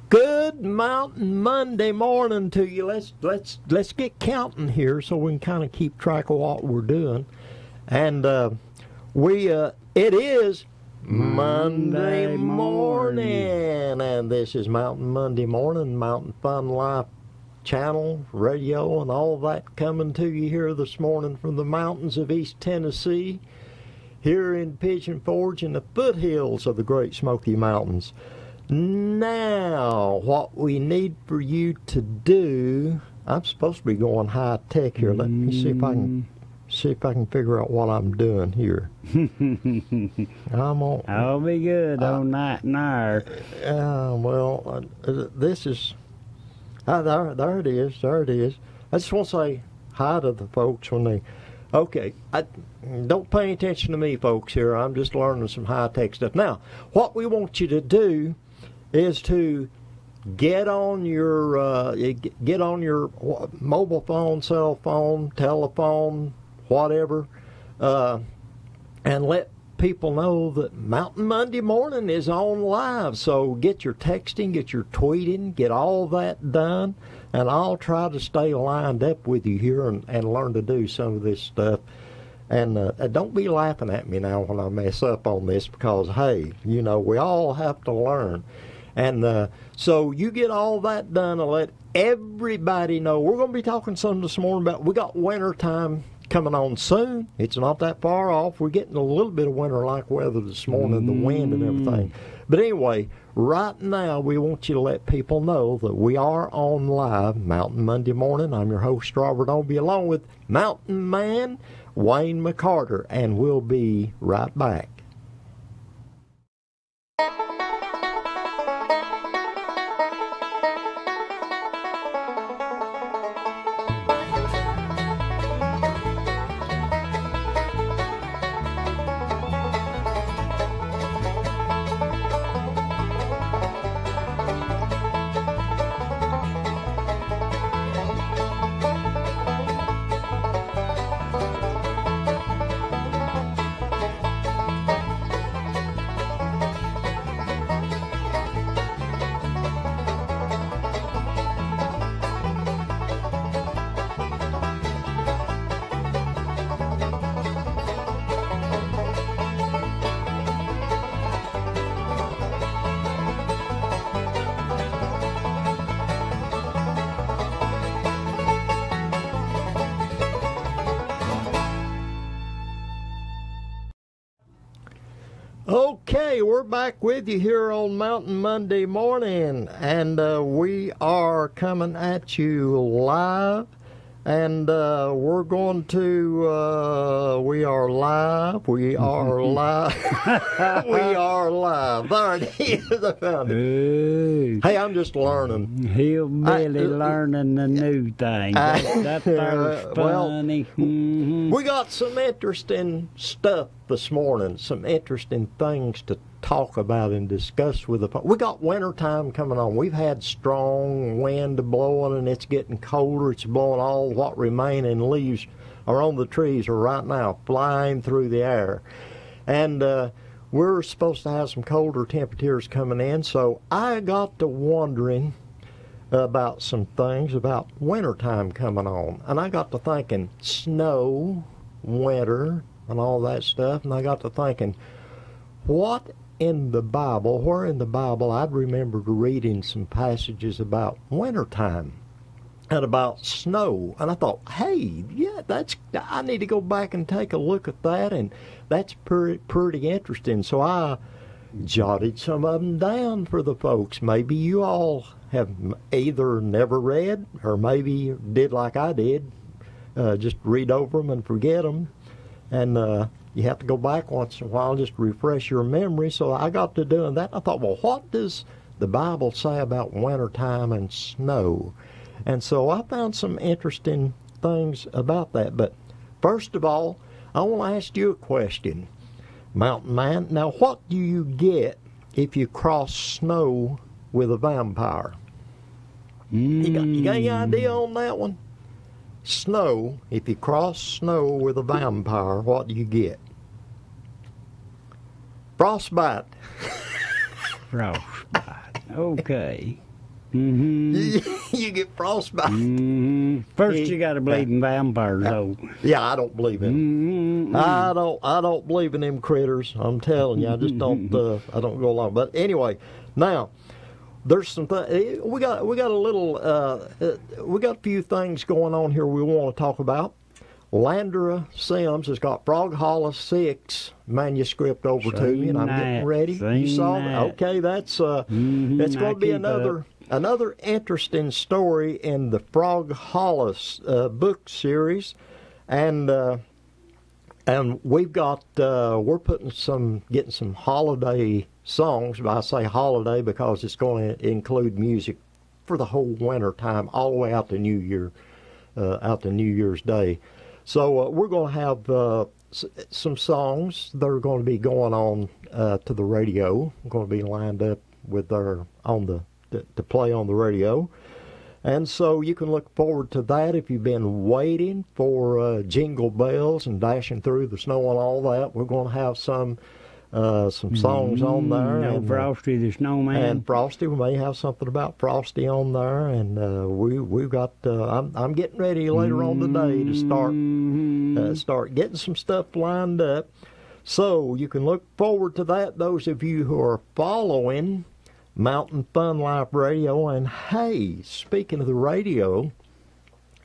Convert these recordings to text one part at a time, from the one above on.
Good Mountain Monday morning to you. Let's get counting here so we can kind of keep track of what we're doing. And it is Monday morning, and this is Mountain Monday Morning, Mountain Fun Life channel, radio, and all that coming to you here this morning from the mountains of East Tennessee, here in Pigeon Forge in the foothills of the Great Smoky Mountains. Now, what we need for you to do, I'm supposed to be going high tech here. Let me see if I can figure out what I'm doing here. I'll be good on night and hour. This is there it is. There it is. I just want to say hi to the folks when they. Okay, don't pay attention to me, folks. Here, I'm just learning some high tech stuff. Now, what we want you to do is to get on your mobile phone, cell phone, telephone, whatever, and let people know that Mountain Monday Morning is on live. So get your texting, get your tweeting, get all that done, and I'll try to stay lined up with you here and learn to do some of this stuff. And don't be laughing at me now when I mess up on this, because, hey, you know, we all have to learn. And so you get all that done and let everybody know. We're going to be talking some this morning about, we got winter time coming on soon. It's not that far off. We're getting a little bit of winter-like weather this morning, the wind and everything. But anyway, right now we want you to let people know that we are on live Mountain Monday Morning. I'm your host, Robert Obie, along with Mountain Man Wayne McCarter, and we'll be right back. Okay, we're back with you here on Mountain Monday Morning, and we are coming at you live, and we're going to, we are live, we are live. There it is, I found it. Hey, I'm just learning. Hillbilly learning the new thing. That's funny. We got some interesting stuff this morning, some interesting things to talk about and discuss with the folks. We got winter time coming on. We've had strong wind blowing, and it's getting colder. It's blowing all what remaining leaves are on the trees are right now flying through the air. And we're supposed to have some colder temperatures coming in, so I got to wondering about some things about wintertime coming on. And I got to thinking snow, winter, and all that stuff, and I got to thinking, what in the Bible, where in the Bible I'd remembered reading some passages about wintertime and about snow, and I thought, hey, yeah, I need to go back and take a look at that, and that's pretty interesting. So I jotted some of them down for the folks. Maybe you all have either never read, or maybe did like I did, just read over them and forget them. And you have to go back once in a while, just refresh your memory. So I got to doing that. I thought, well, what does the Bible say about wintertime and snow? And so I found some interesting things about that. But first of all, I want to ask you a question, Mountain Man. Now, what do you get if you cross snow with a vampire? You got any idea on that one? Snow, if you cross snow with a vampire, what do you get? Frostbite. Frostbite. Okay. you get frostbite. First, you got to believe in vampires, though. Yeah, I don't believe in them. I don't believe in them critters. I'm telling you, I just don't. I don't go along. But anyway, now there's some. We got a little. We got a few things going on here we want to talk about. Landra Sims has got Frog Hollow 6 manuscript over to me, and I'm getting ready. You saw that? Okay, that's it's going to be another interesting story in the Frog Hollow book series, and we've got we're getting some holiday songs. I say holiday because it's going to include music for the whole winter time, all the way out to New Year, out to New Year's Day. So we're going to have some songs that are going to be going on to the radio. We're going to be lined up with to play on the radio. And so you can look forward to that if you've been waiting for Jingle Bells and Dashing Through the Snow and all that. We're going to have some songs on there. And Frosty the Snowman. And Frosty, we may have something about Frosty on there. And we've got. I'm getting ready later on today to start getting some stuff lined up. So you can look forward to that. Those of you who are following Mountain Fun Life Radio, and hey, speaking of the radio,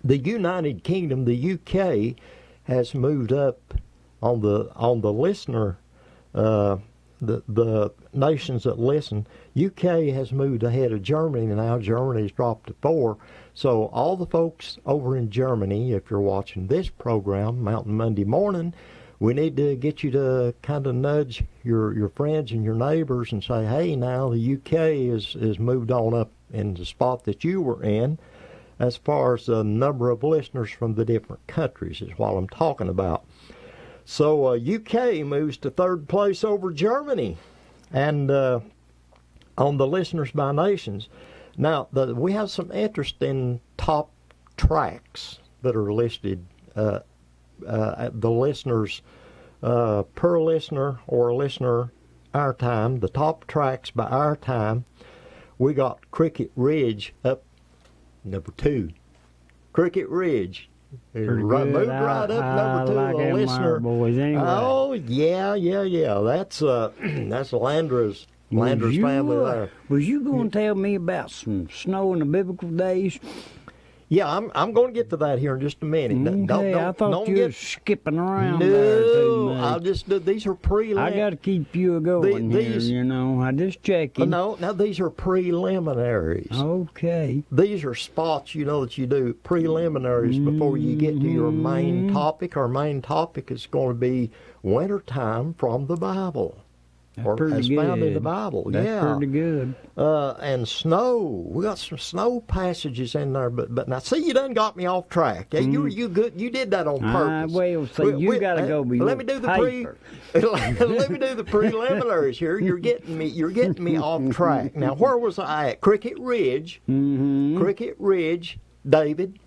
the United Kingdom, the UK, has moved up on the listener. The nations that listen, UK has moved ahead of Germany, and now Germany's dropped to 4. So all the folks over in Germany, if you're watching this program, Mountain Monday Morning, we need to get you to kind of nudge your friends and your neighbors and say, hey, now the UK is moved on up in the spot that you were in as far as the number of listeners from the different countries is what I'm talking about. So UK moves to 3rd place over Germany, and on the listeners by nations. Now we have some interesting top tracks that are listed. The listeners per listener or listener our time. The top tracks by our time. We got Cricket Ridge up number 2. Cricket Ridge. Moved right up number 2 like a listener. Boys anyway. Oh yeah. That's Landra's family there. Was you going to tell me about some snow in the biblical days? Yeah, I'm going to get to that here in just a minute. Okay, I thought you were skipping around there too much. I'll just do, these are I got to keep you going here, you know. I just checking. No, now these are preliminaries. Okay. These are spots, you know, that you do preliminaries before you get to your main topic. Our main topic is going to be wintertime from the Bible. That's pretty as good. Found in the Bible. That's pretty good. And snow. We got some snow passages in there, but now see, you done got me off track. Hey, you good? You did that on purpose. Well, so you got to go be. Let me do the let me do the preliminaries here. You're getting me off track. Now, where was I at? Cricket Ridge. Cricket Ridge. David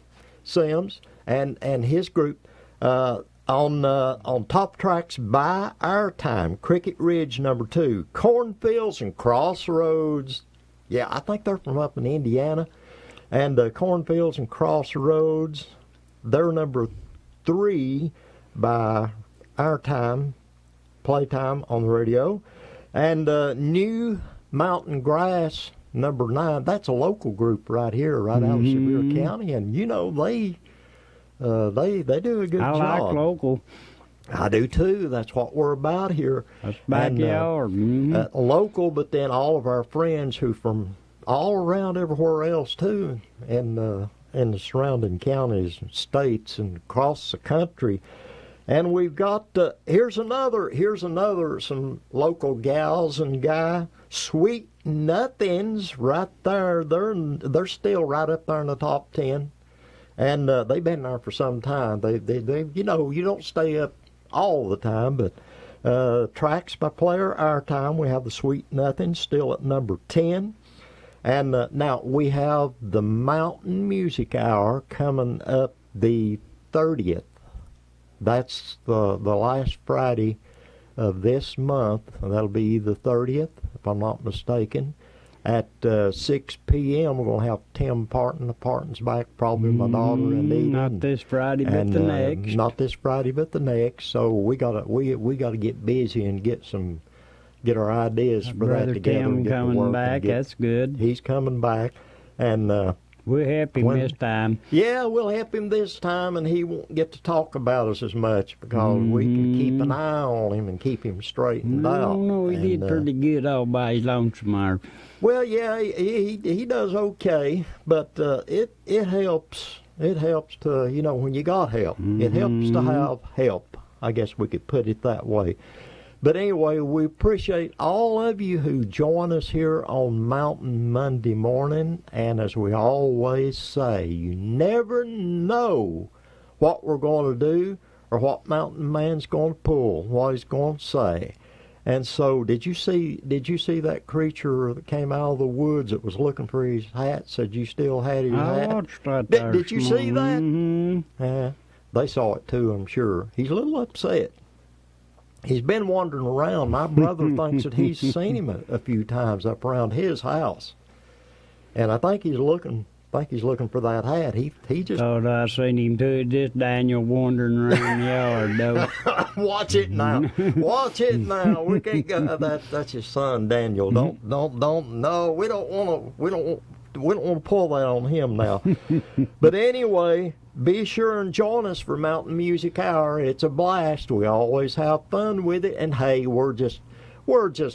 Sims and his group. On top tracks by our time, Cricket Ridge number 2, Cornfields and Crossroads. Yeah, I think they're from up in Indiana. And Cornfields and Crossroads, they're number 3 by our time, playtime on the radio. And New Mountain Grass number 9, that's a local group right here, right out of Sevier County. And you know, they do a good job. I like local. I do too. That's what we're about here. That's backyard. Local, but then all of our friends who from all around everywhere else too, and in the surrounding counties and states and across the country. And we've got here's another some local gals and guy, Sweet Nothings right there. They're still right up there in the top 10. And they've been there for some time. They you know, you don't stay up all the time, but tracks by player our time, we have the Sweet Nothings still at number 10. And now we have the Mountain Music Hour coming up the 30th. That's the last Friday of this month. That'll be the 30th, if I'm not mistaken. At 6 p.m., we're going to have Tim Parton. Parton's back, probably my daughter and Edie. Not this Friday, but the next. Not this Friday, but the next. So we gotta get busy and get our ideas for that together. Brother Tim coming back. That's good. He's coming back, and we'll help him this time. Yeah, we'll help him this time, and he won't get to talk about us as much because we can keep an eye on him and keep him straightened out. No, he did pretty good all by his lonesome there. Well, yeah, he does okay, but it helps. It helps to, when you got help. It helps to have help. I guess we could put it that way. But anyway, we appreciate all of you who join us here on Mountain Monday morning. And as we always say, you never know what we're going to do or what Mountain Man's going to pull, what he's going to say. And so, did you see that creature that came out of the woods that was looking for his hat? Said you still had his hat. I watched that. Did you see that? Mm-hmm. They saw it too, I'm sure. He's a little upset. He's been wandering around. My brother thinks that he's seen him a few times up around his house, and I think he's looking for that hat. He just thought I seen him too. Just Daniel wandering around the yard, though. Watch it now. Watch it now. We can't go. That's his son, Daniel. Don't. No, we don't want to pull that on him now. But anyway, be sure and join us for Mountain Music Hour. It's a blast. We always have fun with it. And hey, we're just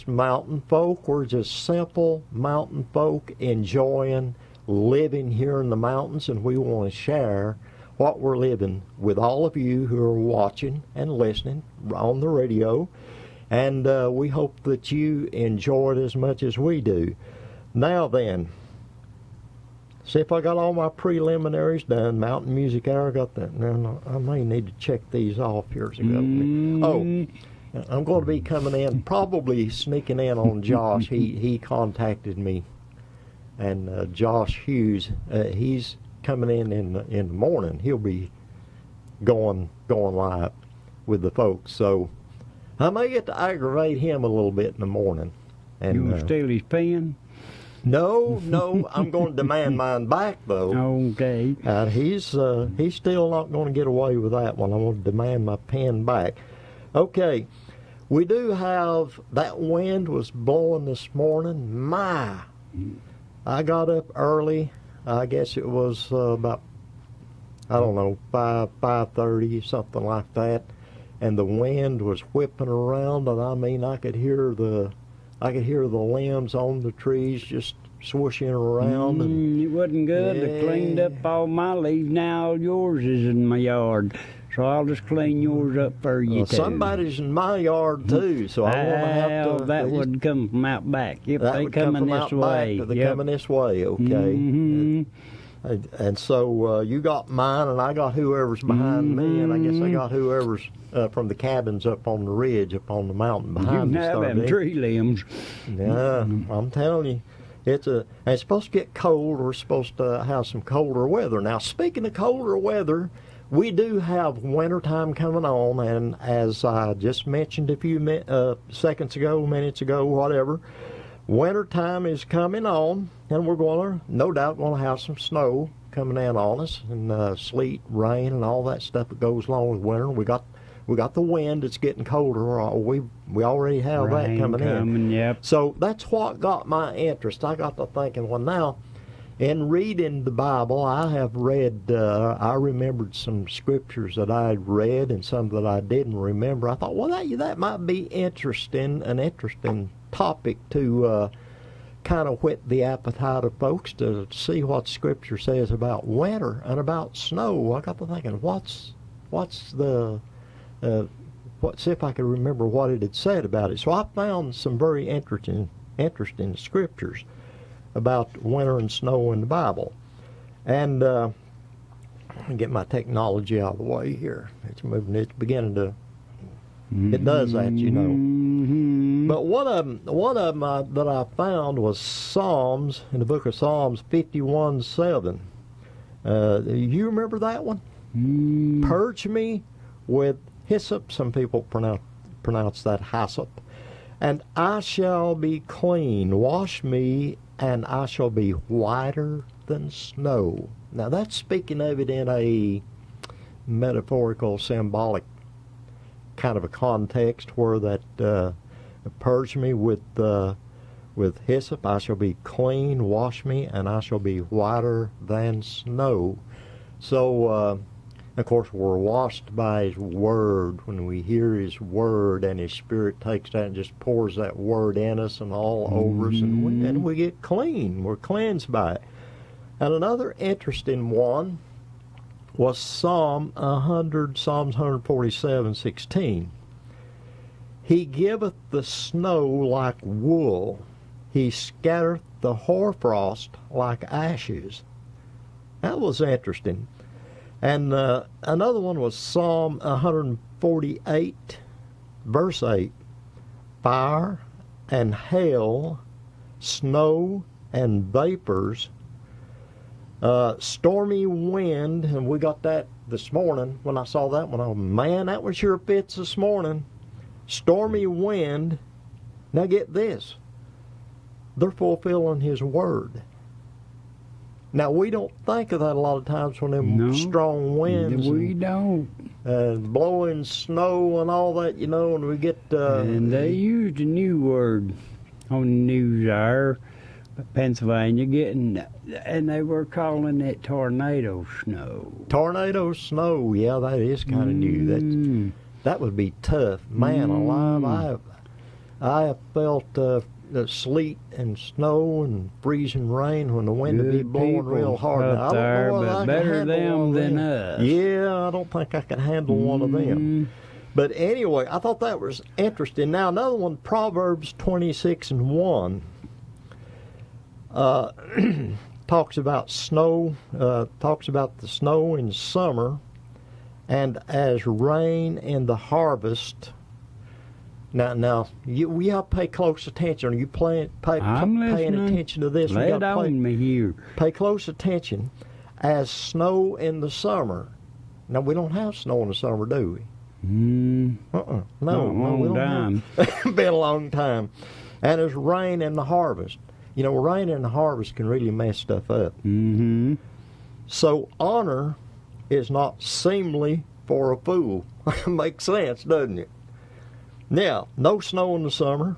mountain folk. We're just simple mountain folk enjoying living here in the mountains, and we want to share what we're living with all of you who are watching and listening on the radio. And we hope that you enjoy it as much as we do. Now then, see if I got all my preliminaries done. Mountain Music Hour, got that. Now, I may need to check these off here. Oh, I'm going to be coming in, probably sneaking in on Josh. He contacted me. And Josh Hughes, he's coming in the morning. He'll be going live with the folks. So I may get to aggravate him a little bit in the morning. And you want to steal his pen? No, I'm going to demand mine back, though. Okay. He's still not going to get away with that one. I'm going to demand my pen back. Okay, we do have, that wind was blowing this morning. I got up early. I guess it was about, I don't know, 5:30, something like that. And the wind was whipping around, and I mean, I could hear the limbs on the trees just swooshing around. And it wasn't good. Yeah. I cleaned up all my leaves. Now all yours is in my yard. So I'll just clean yours up for you, too. Somebody's in my yard, too, so I want to have to... That would come from out back. Yep, they coming this way. They're coming this way, okay. Mm-hmm. And so you got mine, and I got whoever's behind me, and I guess I got whoever's from the cabins up on the ridge, up on the mountain behind me. You can have them tree limbs. Yeah, I'm telling you. It's supposed to get cold. We're supposed to have some colder weather. Now, speaking of colder weather, we do have wintertime coming on, and as I just mentioned a few minutes ago, whatever, wintertime is coming on, and we're no doubt going to have some snow coming in on us, and sleet, rain, and all that stuff that goes along with winter. We got the wind. It's getting colder. We already have rain that coming in. Yep. So that's what got my interest. I got to thinking, well, now, in reading the Bible, I have read, I remembered some scriptures that I had read and some that I didn't remember. I thought, well, that might be an interesting topic to kind of whet the appetite of folks to see what Scripture says about winter and about snow. I got to thinking, see if I could remember what it had said about it. So I found some very interesting scriptures about winter and snow in the Bible. And let me get my technology out of the way here. It's moving. It's beginning to. It does that, you know. Mm-hmm. But one of them that I found was Psalms, in the book of Psalms 51:7. You remember that one? Purge me with hyssop. Some people pronounce that hyssop. And I shall be clean. Wash me, and I shall be whiter than snow. Now that's speaking of it in a metaphorical, symbolic kind of a context where that purge me with hyssop, I shall be clean, wash me, and I shall be whiter than snow. So, of course, we're washed by His Word. When we hear His Word and His Spirit takes that and just pours that Word in us and all over us, and we get clean. We're cleansed by it. And another interesting one was Psalms 147:16. He giveth the snow like wool. He scattereth the hoarfrost like ashes. That was interesting. And another one was Psalm 148, verse 8. Fire and hail, snow and vapors, stormy wind, and we got that this morning. When I saw that one, oh man, that one sure fits this morning. Stormy wind. Now get this. They're fulfilling His Word. Now, we don't think of that a lot of times when them strong winds. We don't. Blowing snow and all that, you know, and we get... and they used a new word on the news there, Pennsylvania, and they were calling it tornado snow. Tornado snow, yeah, that is kind of new. That would be tough. Man alive, I have felt the sleet and snow and freezing rain when the wind would be blowing real hard. Now, I don't know whether I can better handle them than us. Yeah, I don't think I can handle one of them. But anyway, I thought that was interesting. Now, another one, Proverbs 26:1, talks about snow, talks about the snow in summer, and as rain in the harvest. Now, we have to pay close attention. Are you paying attention to this? Lay it on me here. Pay close attention. As snow in the summer. Now, we don't have snow in the summer, do we? No, we don't have. Been a long time. And as rain in the harvest. You know, rain in the harvest can really mess stuff up. So, honor is not seemly for a fool. Makes sense, doesn't it? Now, no snow in the summer,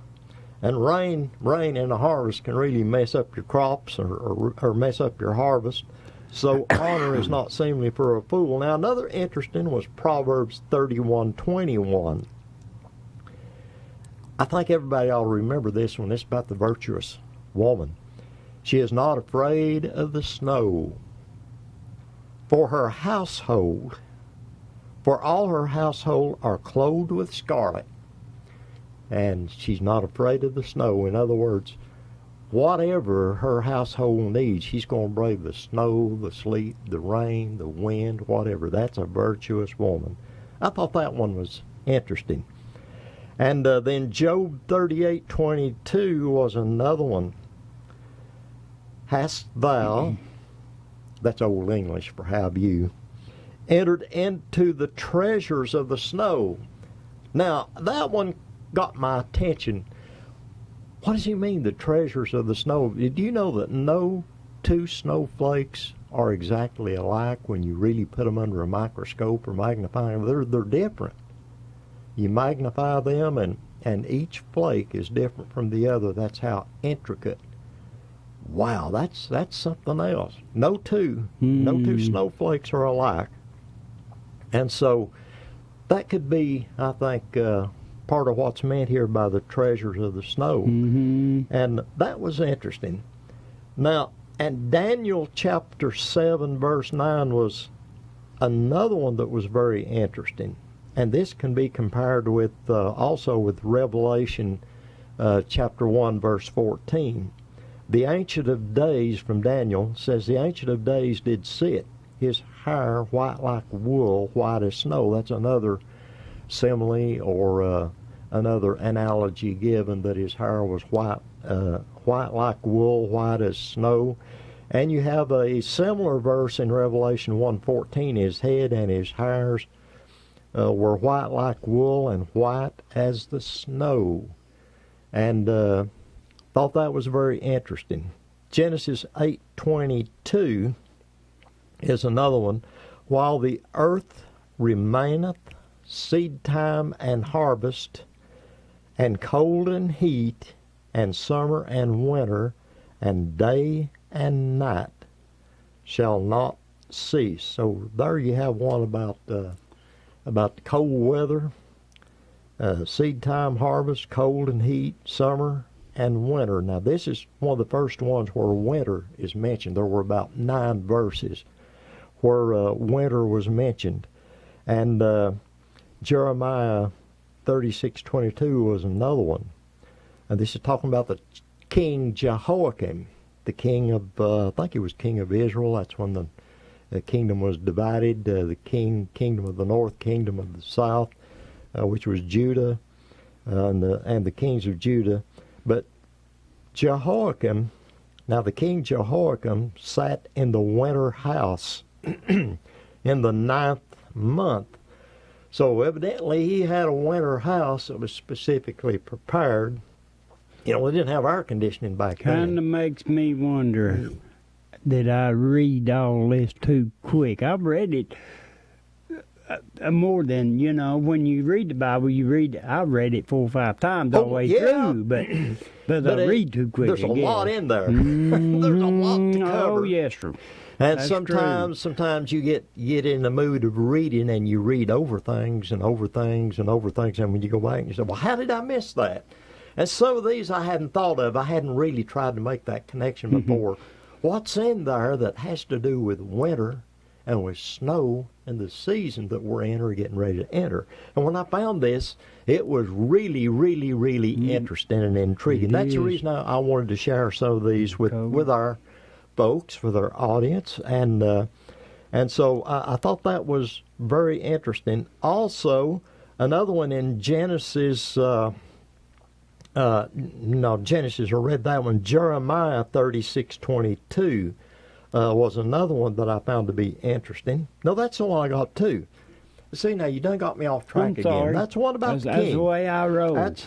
and rain in the harvest can really mess up your crops or mess up your harvest. So honor is not seemly for a fool. Now, another interesting was Proverbs 31:21. I think everybody ought to remember this one. It's about the virtuous woman. She is not afraid of the snow. For all her household are clothed with scarlet. And she's not afraid of the snow. In other words, whatever her household needs, she's going to brave the snow, the sleet, the rain, the wind, whatever. That's a virtuous woman. I thought that one was interesting. And then Job 38:22 was another one. Hast thou, that's Old English for have you, entered into the treasures of the snow? Now, that one got my attention. What does he mean, the treasures of the snow? Do you know that no two snowflakes are exactly alike when you really put them under a microscope or magnify them? They're different. You magnify them, and each flake is different from the other. That's how intricate. Wow, that's something else. No two snowflakes are alike. And so that could be, I think, part of what's meant here by the treasures of the snow. And that was interesting. Now, and Daniel chapter 7 verse 9 was another one that was very interesting. And this can be compared with also with Revelation chapter 1 verse 14. The Ancient of Days, from Daniel, says, the Ancient of Days did sit, his hair white like wool, white as snow. That's another simile or another analogy given, that his hair was white like wool, white as snow. And you have a similar verse in Revelation 1:14. His head and his hairs were white like wool and white as the snow. And thought that was very interesting. Genesis 8:22 is another one. While the earth remaineth, seed time and harvest, and cold and heat, and summer and winter, and day and night shall not cease. So there you have one about the cold weather, seed time, harvest, cold and heat, summer and winter. Now this is one of the first ones where winter is mentioned. There were about 9 verses where winter was mentioned, and Jeremiah 36:22 was another one. And this is talking about the King Jehoiakim, the king of, I think he was king of Israel. That's when the kingdom was divided, the kingdom of the north, kingdom of the south, which was Judah, and the kings of Judah. But Jehoiakim, now the king Jehoiakim sat in the winter house in the 9th month. So evidently he had a winter house that was specifically prepared. You know, we didn't have air conditioning back then. Kind of makes me wonder, did I read all this too quick? I've read it more than, you know, when you read the Bible, I've read it 4 or 5 times all the way through, but I read too quick. There's a lot in there. There's a lot to cover. Oh, yes, sir. And That's sometimes you get in the mood of reading and you read over things and over things and over things, and when you go back and you say, well, how did I miss that? And some of these I hadn't thought of. I hadn't really tried to make that connection before. What's in there that has to do with winter and with snow and the season that we're in or getting ready to enter? And when I found this, it was really, really, really interesting and intriguing. That's the reason I wanted to share some of these with our folks, with our audience, and so I thought that was very interesting. Also, another one in Genesis, Genesis, I read that one. Jeremiah 36:22 was another one that I found to be interesting. No, that's the one I got too. See, now you done got me off track again. That's one about the king. That's the way I roll. That's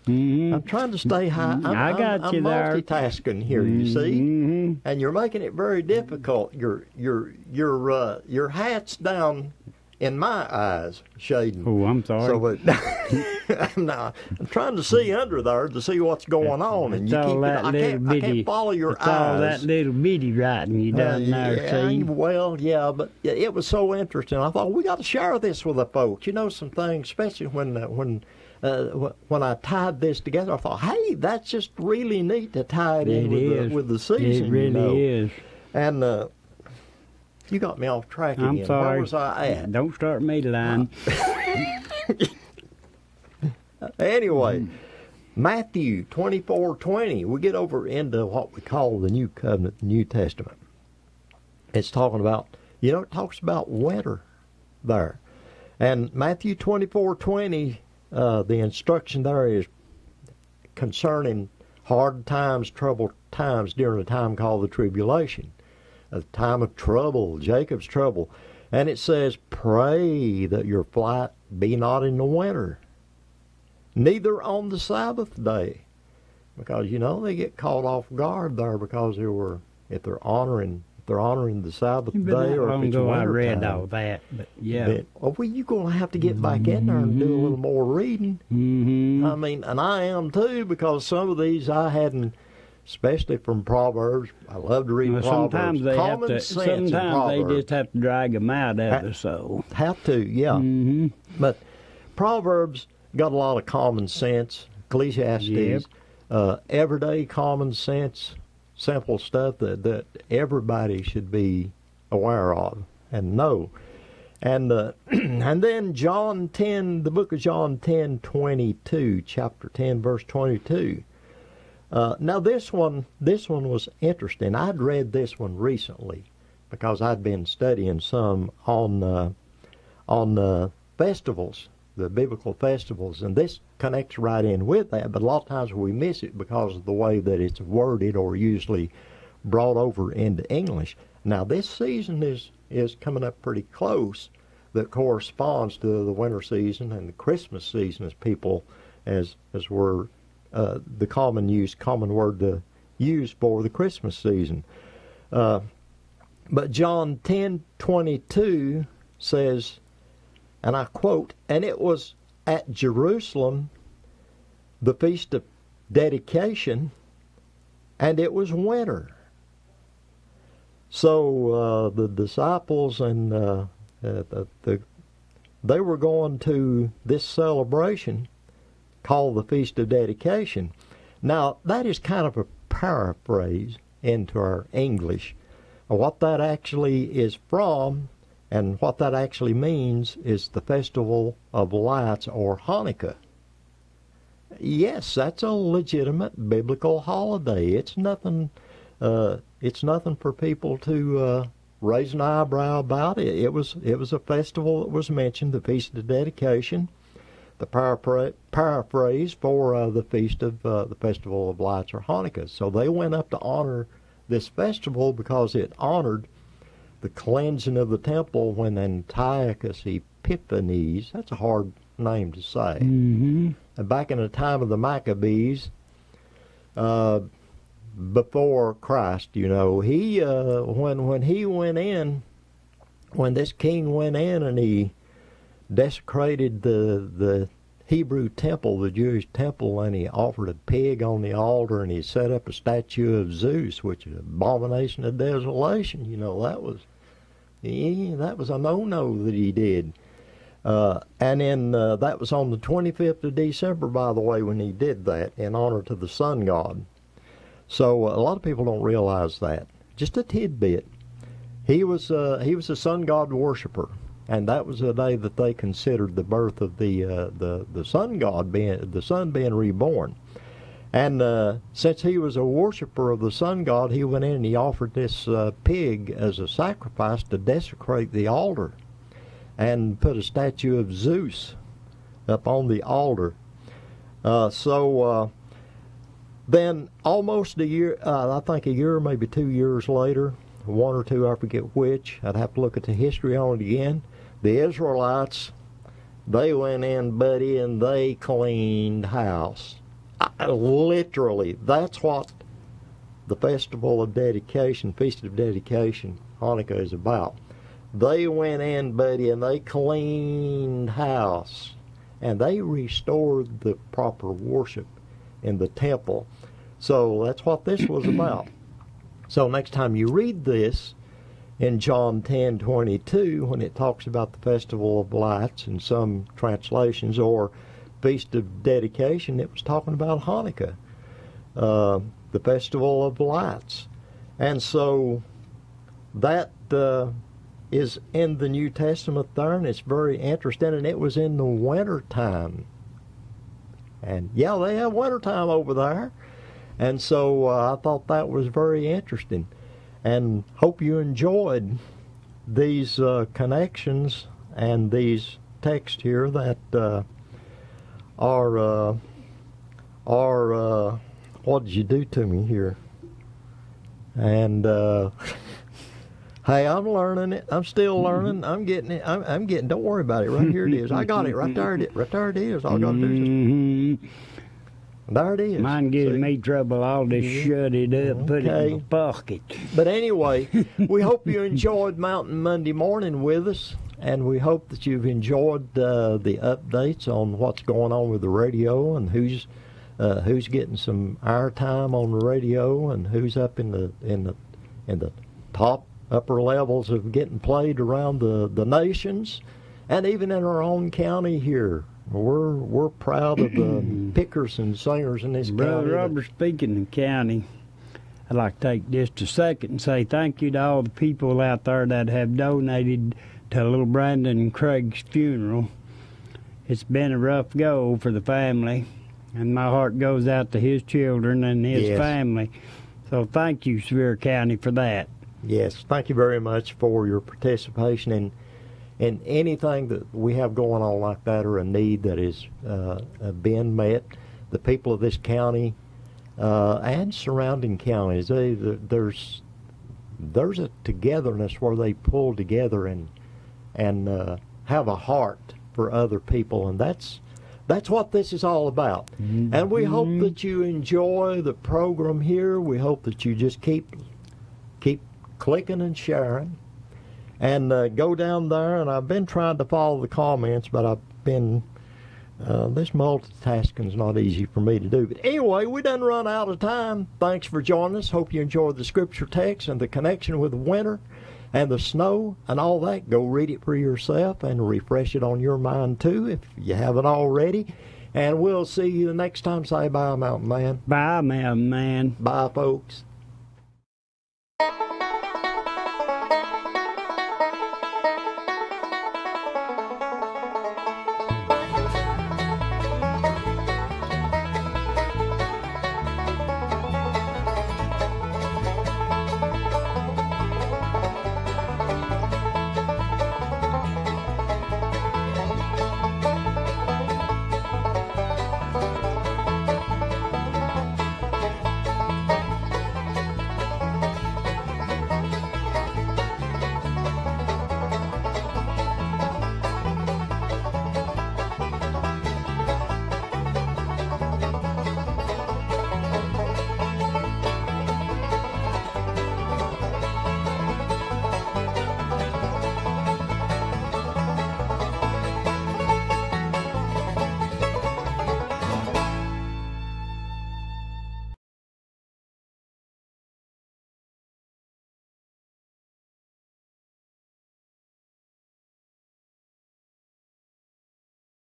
I'm trying to stay high. I got you I'm there. multitasking here, you see, and you're making it very difficult. Your hat's down in my eyes, shading. Oh, I'm sorry. So, I'm trying to see under there to see what's going on, and I can't follow your eyes. All that little bitty writing you done there, see? Well, yeah, but it was so interesting. I thought we got to share this with the folks. You know, some things, especially when I tied this together, I thought, hey, that's just really neat to tie it in with the season. It really is. And you got me off track again. I'm sorry. Where was I at? Don't start me lying. Anyway, Matthew 24:20. We get over into what we call the New Covenant, the New Testament. It's talking about, it talks about winter there. And Matthew 24:20, the instruction there is concerning hard times, troubled times during a time called the tribulation, a time of trouble, Jacob's trouble. And it says, pray that your flight be not in the winter, neither on the Sabbath day. Because, they get caught off guard there because if they're honoring the Sabbath day, or if it's winter I read time. all that, but yeah. Well, you're going to have to get back in there and do a little more reading. I mean, and I am too, because some of these I hadn't, especially from Proverbs. I love to read Proverbs. Sometimes they just have to drag them out of the soul. Have to, yeah. But Proverbs got a lot of common sense. Ecclesiastes, everyday common sense, simple stuff that everybody should be aware of and know. And and then John 10, the book of John 10:22, chapter 10, verse 22. Now this one was interesting. I'd read this one recently because I'd been studying some on festivals, the biblical festivals, and this connects right in with that. But a lot of times we miss it because of the way that it's worded or usually brought over into English. Now this season is coming up pretty close, that corresponds to the winter season and the Christmas season as we're the common word to use for the Christmas season. But John 10:22 says, and I quote, "And it was at Jerusalem the feast of dedication, and it was winter." So the disciples and they were going to this celebration called the Feast of Dedication. Now, that is kind of a paraphrase into our English. What that actually is from and what that actually means is the Festival of Lights, or Hanukkah. Yes, that's a legitimate biblical holiday. It's nothing for people to raise an eyebrow about. It was a festival that was mentioned, the Feast of Dedication, the paraphrase for the the Festival of Lights, or Hanukkah. So they went up to honor this festival because it honored the cleansing of the temple when Antiochus Epiphanes, that's a hard name to say, back in the time of the Maccabees, before Christ, he when he went in, when this king went in and he desecrated the Hebrew temple, the Jewish temple, and he offered a pig on the altar, and he set up a statue of Zeus, which is an abomination of desolation. That was a no-no that he did. And then that was on the 25th of December, by the way, when he did that, in honor to the sun god. So a lot of people don't realize that. Just a tidbit. He was a sun god worshiper, and that was the day that they considered the birth of the sun god, the sun being reborn. And since he was a worshiper of the sun god, he went in and he offered this pig as a sacrifice to desecrate the altar, and put a statue of Zeus up on the altar. Then almost a year, I think a year, maybe 2 years later, one or two, I forget which, I'd have to look at the history on it again, the Israelites, they went in, buddy, and they cleaned house. Literally, that's what the Festival of Dedication, Feast of Dedication, Hanukkah is about. They went in, buddy, and they cleaned house, and they restored the proper worship in the temple. So that's what this was about. So next time you read this in John 10:22, when it talks about the Festival of Lights in some translations, or Feast of Dedication, it was talking about Hanukkah, the Festival of Lights. And so that is in the New Testament there, and it's very interesting, and it was in the winter time. And yeah, they have winter time over there. And so I thought that was very interesting, and hope you enjoyed these connections and these texts here that are what did you do to me here? And hey, I'm learning it. I'm still learning. I'm getting it. I'm getting. Don't worry about it. Right here it is. I got it. Right there. Right there it is. All I got to do is there it is. Mine gives me trouble. I'll just shut it up, put it in my pocket. But anyway, we hope you enjoyed Mountain Monday Morning with us, and we hope that you've enjoyed the updates on what's going on with the radio, and who's getting some airtime on the radio, and who's up in the top upper levels of getting played around the nations, and even in our own county here. We're proud of the pickers and singers in this county. Brother Robert, speaking of county, I'd like to take just a second and say thank you to all the people out there that have donated to little Brandon and Craig's funeral. It's been a rough go for the family, and my heart goes out to his children and his family. So thank you, Sevier County, for that. Yes, thank you very much for your participation in anything that we have going on like that, or a need that is being met. The people of this county and surrounding counties, there's a togetherness where they pull together and have a heart for other people, and that's That's what this is all about. Mm-hmm. And we hope that you enjoy the program here. We hope that you just keep clicking and sharing. And go down there, and I've been trying to follow the comments, but I've been, this multitasking's not easy for me to do. But anyway, we done run out of time. Thanks for joining us. Hope you enjoyed the scripture text and the connection with the winter and the snow and all that. Go read it for yourself and refresh it on your mind too if you haven't already. And we'll see you the next time. Say bye, Mountain Man. Bye, Mountain Man. Bye, folks.